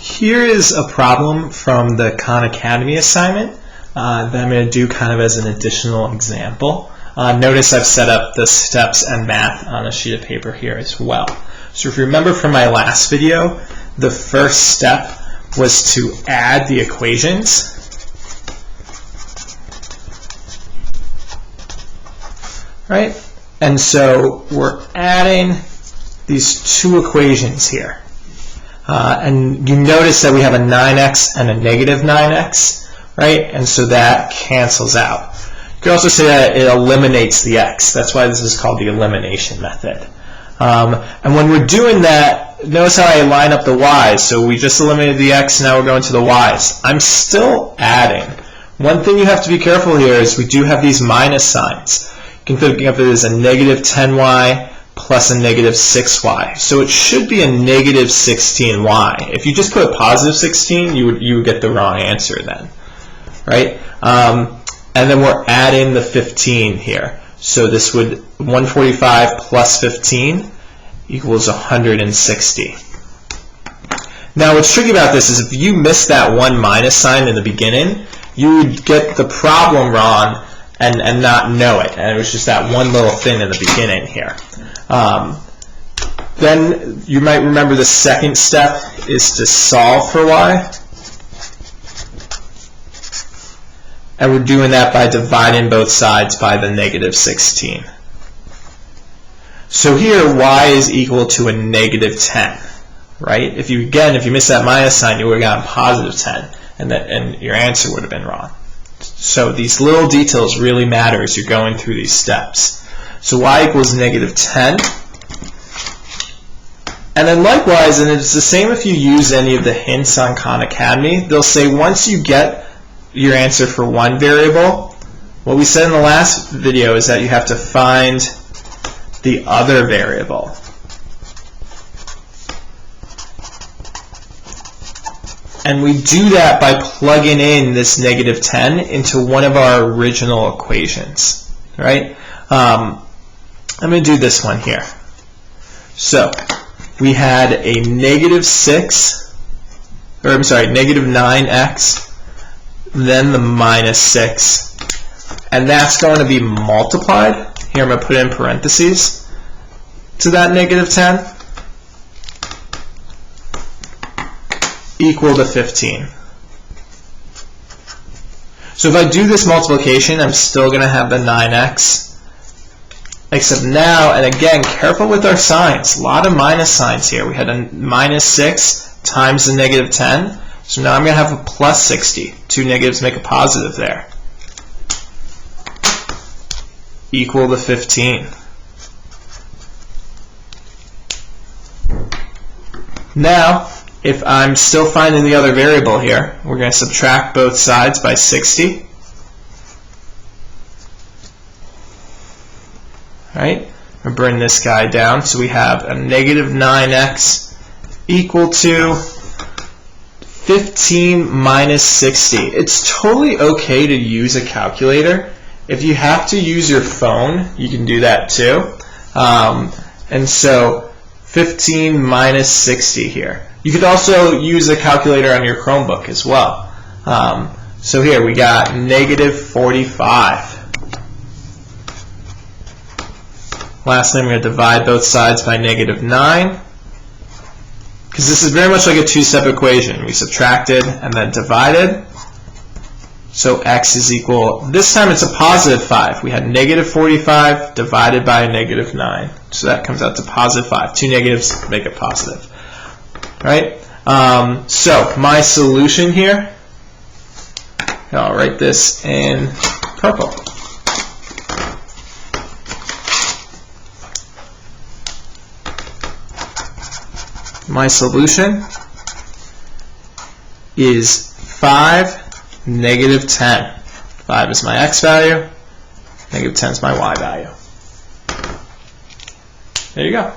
Here is a problem from the Khan Academy assignment that I'm going to do kind of as an additional example. Notice I've set up the steps and math on a sheet of paper here as well. So if you remember from my last video, the first step was to add the equations. Right? And so we're adding these two equations here. And you notice that we have a 9x and a negative 9x, right? And so that cancels out. You can also say that it eliminates the x. That's why this is called the elimination method. And when we're doing that, notice how I line up the y's. So we just eliminated the x, now we're going to the y's. I'm still adding. One thing you have to be careful here is we do have these minus signs. You can think of it as a negative 10y plus a negative 6y. So it should be a negative 16y. If you just put positive 16, you would get the wrong answer then, right? And then we're adding the 15 here. So this would 145 plus 15 equals 160. Now what's tricky about this is if you miss that one minus sign in the beginning, you would get the problem wrong and not know it. And it was just that one little thing in the beginning here. Then you might remember the second step is to solve for y. And we're doing that by dividing both sides by the negative 16. So here y is equal to a negative 10, right? If you miss that minus sign, you would have gotten positive 10, and your answer would have been wrong. So these little details really matter as you're going through these steps. So y equals negative 10. And then likewise, and it's the same if you use any of the hints on Khan Academy, they'll say once you get your answer for one variable, what we said in the last video is that you have to find the other variable. And we do that by plugging in this negative 10 into one of our original equations, right? I'm going to do this one here. So we had a negative 9x, then the minus 6, and that's going to be multiplied. Here I'm going to put in parentheses to that negative 10 equal to 15. So if I do this multiplication, I'm still going to have the 9x. Except now, and again, careful with our signs. A lot of minus signs here. We had a minus 6 times the negative 10. So now I'm going to have a plus 60. Two negatives make a positive there. Equal to 15. Now, if I'm still finding the other variable here, we're going to subtract both sides by 60. Right? We'll bring this guy down. So we have a negative 9x equal to 15 minus 60. It's totally okay to use a calculator. If you have to use your phone, you can do that too. And so 15 minus 60 here. You could also use a calculator on your Chromebook as well. So here we got negative 45. Lastly, I'm going to divide both sides by negative 9. Because this is very much like a two-step equation. We subtracted and then divided. So x is equal, this time it's a positive 5. We had negative 45 divided by a negative 9. So that comes out to positive 5. Two negatives make it positive. Right? So my solution here, I'll write this in purple. My solution is 5, negative 10. 5 is my x value, negative 10 is my y value. There you go.